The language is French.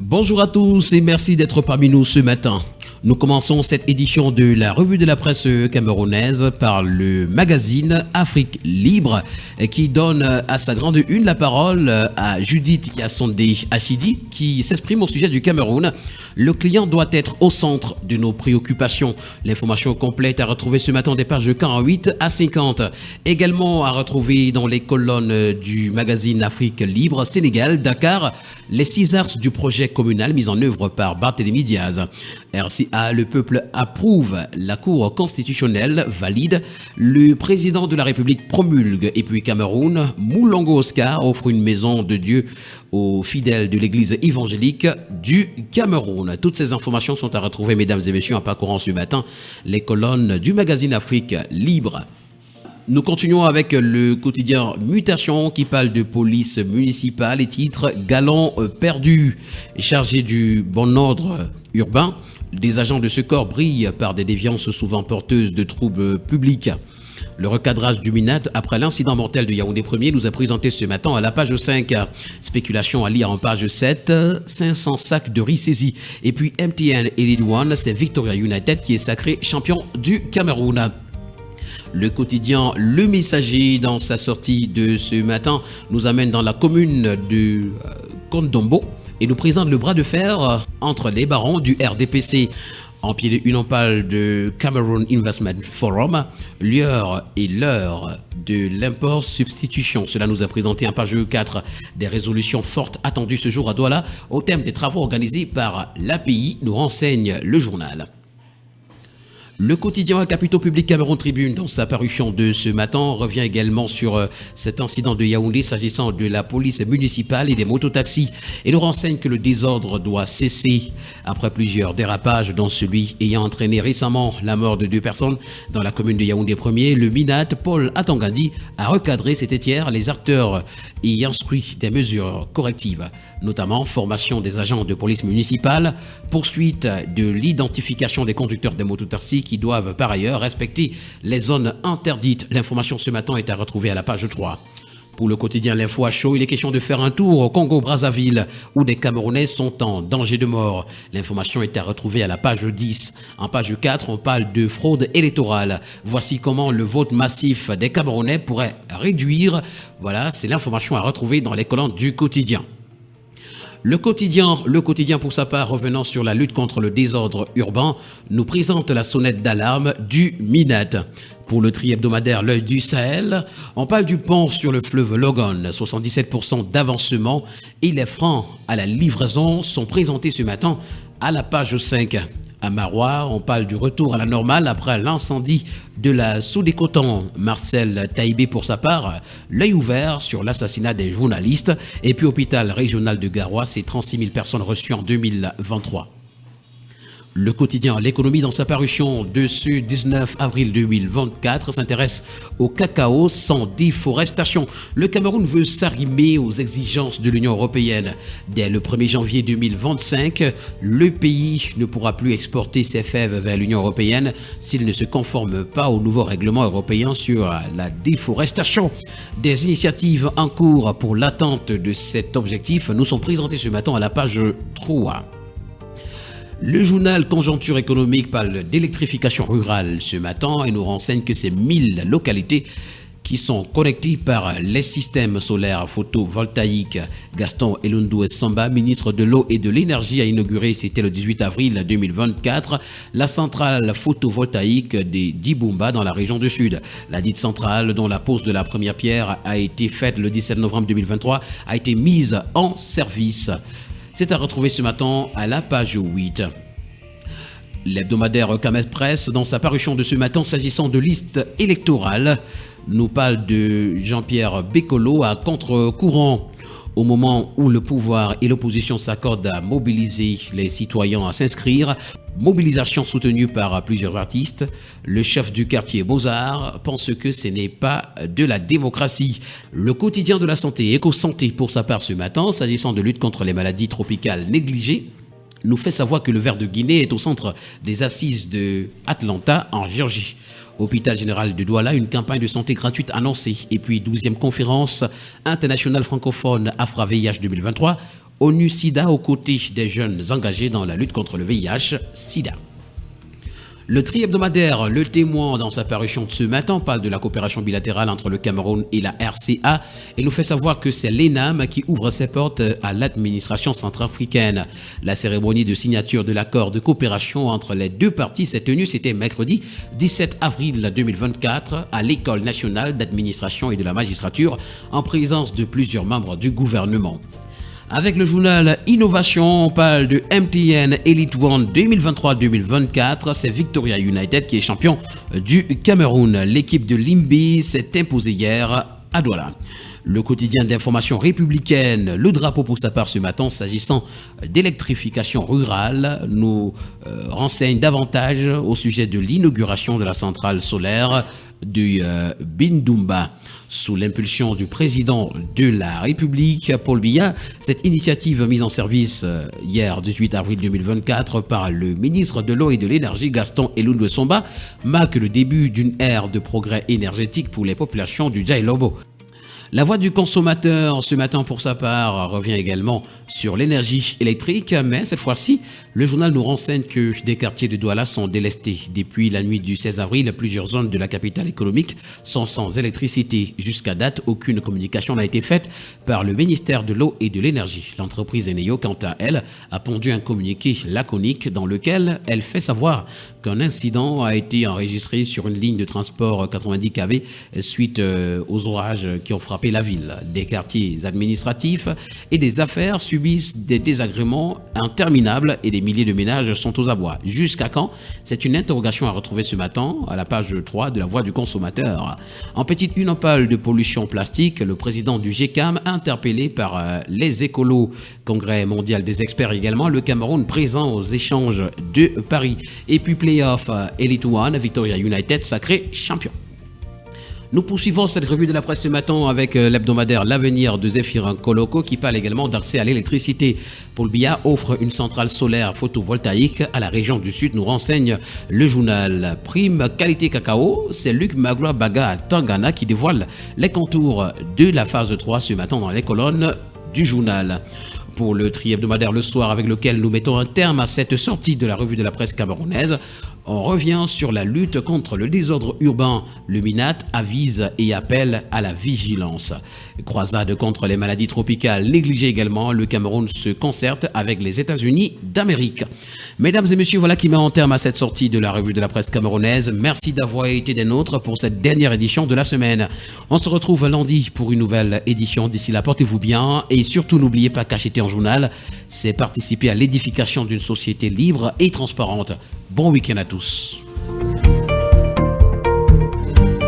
Bonjour à tous et merci d'être parmi nous ce matin. Nous commençons cette édition de la revue de la presse camerounaise par le magazine Afrique Libre qui donne à sa grande une la parole à Judith Yassondé Achidi qui s'exprime au sujet du Cameroun. Le client doit être au centre de nos préoccupations. L'information complète à retrouver ce matin des pages 48 à 50. Également à retrouver dans les colonnes du magazine Afrique Libre, Sénégal, Dakar, les 6 axes du projet communal mis en œuvre par Barthélémy Diaz. RCA, le peuple approuve, la Cour constitutionnelle valide, le président de la République promulgue et puis Cameroun, Moulongo Oscar offre une maison de Dieu aux fidèles de l'église évangélique du Cameroun. Toutes ces informations sont à retrouver, mesdames et messieurs, en parcourant ce matin les colonnes du magazine Afrique Libre. Nous continuons avec le quotidien Mutation qui parle de police municipale et titre Galon perdu. Chargé du bon ordre urbain, des agents de ce corps brillent par des déviances souvent porteuses de troubles publics. Le recadrage du MINAT après l'incident mortel de Yaoundé 1er nous a présenté ce matin à la page 5. Spéculation à lire en page 7, 500 sacs de riz saisis. Et puis MTN et Lead One, c'est Victoria United qui est sacré champion du Cameroun. Le quotidien Le Messager, dans sa sortie de ce matin, nous amène dans la commune de Kondombo et nous présente le bras de fer entre les barons du RDPC. En pied de une, on parle de Cameroon Investment Forum, l'heure et l'heure de l'import-substitution. Cela nous a présenté en page 4 des résolutions fortes attendues ce jour à Douala au thème des travaux organisés par l'API, nous renseigne le journal. Le quotidien Capitaux Public Cameroun Tribune, dans sa parution de ce matin, revient également sur cet incident de Yaoundé s'agissant de la police municipale et des mototaxis et nous renseigne que le désordre doit cesser après plusieurs dérapages, dont celui ayant entraîné récemment la mort de 2 personnes dans la commune de Yaoundé 1er. Le MINAT, Paul Atangandi, a recadré cet hier les acteurs et instruit des mesures correctives, notamment formation des agents de police municipale, poursuite de l'identification des conducteurs des mototaxis qui doivent par ailleurs respecter les zones interdites. L'information ce matin est à retrouver à la page 3. Pour le quotidien L'Info à chaud, il est question de faire un tour au Congo-Brazzaville où des Camerounais sont en danger de mort. L'information est à retrouver à la page 10. En page 4, on parle de fraude électorale. Voici comment le vote massif des Camerounais pourrait réduire. Voilà, c'est l'information à retrouver dans les colonnes du quotidien. Le quotidien pour sa part, revenant sur la lutte contre le désordre urbain, nous présente la sonnette d'alarme du MINAT. Pour le tri-hebdomadaire L'Œil du Sahel, on parle du pont sur le fleuve Logon, 77% d'avancement et les freins à la livraison sont présentés ce matin à la page 5. À Marois, on parle du retour à la normale après l'incendie de la Soudécoton. Marcel Taïbé, pour sa part, l'œil ouvert sur l'assassinat des journalistes. Et puis, hôpital régional de Garoua, c'est 36 000 personnes reçues en 2023. Le quotidien L'économie, dans sa parution de ce 19 avril 2024, s'intéresse au cacao sans déforestation. Le Cameroun veut s'arrimer aux exigences de l'Union européenne. Dès le 1er janvier 2025, le pays ne pourra plus exporter ses fèves vers l'Union européenne s'il ne se conforme pas au nouveau règlement européen sur la déforestation. Des initiatives en cours pour l'atteinte de cet objectif nous sont présentées ce matin à la page 3. Le journal Conjoncture économique parle d'électrification rurale ce matin et nous renseigne que ces 1000 localités qui sont connectées par les systèmes solaires photovoltaïques. Gaston Elundou Samba, ministre de l'eau et de l'énergie, a inauguré, c'était le 18 avril 2024, la centrale photovoltaïque des Dibumba dans la région du Sud. La dite centrale, dont la pose de la première pierre a été faite le 17 novembre 2023, a été mise en service. C'est à retrouver ce matin à la page 8. L'hebdomadaire Kamet Presse, dans sa parution de ce matin s'agissant de liste électorale, nous parle de Jean-Pierre Bekolo à contre-courant. Au moment où le pouvoir et l'opposition s'accordent à mobiliser les citoyens à s'inscrire, mobilisation soutenue par plusieurs artistes, le chef du quartier Beaux-Arts pense que ce n'est pas de la démocratie. Le quotidien de la santé, Éco-Santé, pour sa part ce matin, s'agissant de lutte contre les maladies tropicales négligées, nous fait savoir que le ver de Guinée est au centre des assises de Atlanta en Géorgie. Hôpital général de Douala, une campagne de santé gratuite annoncée. Et puis 12e conférence internationale francophone Afra-VIH 2023 ONU-SIDA aux côtés des jeunes engagés dans la lutte contre le VIH-SIDA. Le tri-hebdomadaire Le Témoin, dans sa parution de ce matin, parle de la coopération bilatérale entre le Cameroun et la RCA et nous fait savoir que c'est l'ENAM qui ouvre ses portes à l'administration centrafricaine. La cérémonie de signature de l'accord de coopération entre les deux parties s'est tenue, c'était mercredi 17 avril 2024 à l'École nationale d'administration et de la magistrature en présence de plusieurs membres du gouvernement. Avec le journal Innovation, on parle de MTN Elite One 2023-2024. C'est Victoria United qui est champion du Cameroun. L'équipe de Limbi s'est imposée hier à Douala. Le quotidien d'information républicaine, le drapeau pour sa part ce matin, s'agissant d'électrification rurale, nous renseigne davantage au sujet de l'inauguration de la centrale solaire du Bindoumba. Sous l'impulsion du président de la République, Paul Biya, cette initiative mise en service hier 18 avril 2024 par le ministre de l'Eau et de l'Énergie Gaston Eloundwe Somba marque le début d'une ère de progrès énergétique pour les populations du Djaïlobo. La voix du consommateur ce matin pour sa part revient également sur l'énergie électrique, mais cette fois-ci, le journal nous renseigne que des quartiers de Douala sont délestés. Depuis la nuit du 16 avril, plusieurs zones de la capitale économique sont sans électricité. Jusqu'à date, aucune communication n'a été faite par le ministère de l'Eau et de l'Énergie. L'entreprise Eneo, quant à elle, a pondu un communiqué laconique dans lequel elle fait savoir qu'un incident a été enregistré sur une ligne de transport 90 kV suite aux orages qui ont frappé la ville. Des quartiers administratifs et des affaires subissent des désagréments interminables et des milliers de ménages sont aux abois. Jusqu'à quand? C'est une interrogation à retrouver ce matin à la page 3 de la voix du consommateur. En petite une, on parle de pollution plastique. Le président du GECAM, interpellé par les écolos, congrès mondial des experts également, le Cameroun présent aux échanges de Paris. Et puis playoff Elite One, Victoria United sacré champion. Nous poursuivons cette revue de la presse ce matin avec l'hebdomadaire L'Avenir de Zéphirin Koloko qui parle également d'accès à l'électricité. Paul Biya offre une centrale solaire photovoltaïque à la région du Sud, nous renseigne le journal. Prime qualité cacao, c'est Luc Magloire Baga Tangana qui dévoile les contours de la phase 3 ce matin dans les colonnes du journal. Pour le tri hebdomadaire Le Soir avec lequel nous mettons un terme à cette sortie de la revue de la presse camerounaise, on revient sur la lutte contre le désordre urbain. Le MINAT avise et appelle à la vigilance. Croisade contre les maladies tropicales négligées également. Le Cameroun se concerte avec les États-Unis d'Amérique. Mesdames et messieurs, voilà qui met en terme à cette sortie de la revue de la presse camerounaise. Merci d'avoir été des nôtres pour cette dernière édition de la semaine. On se retrouve lundi pour une nouvelle édition. D'ici là, portez-vous bien et surtout n'oubliez pas qu'acheter en journal, c'est participer à l'édification d'une société libre et transparente. Bon week-end à tous.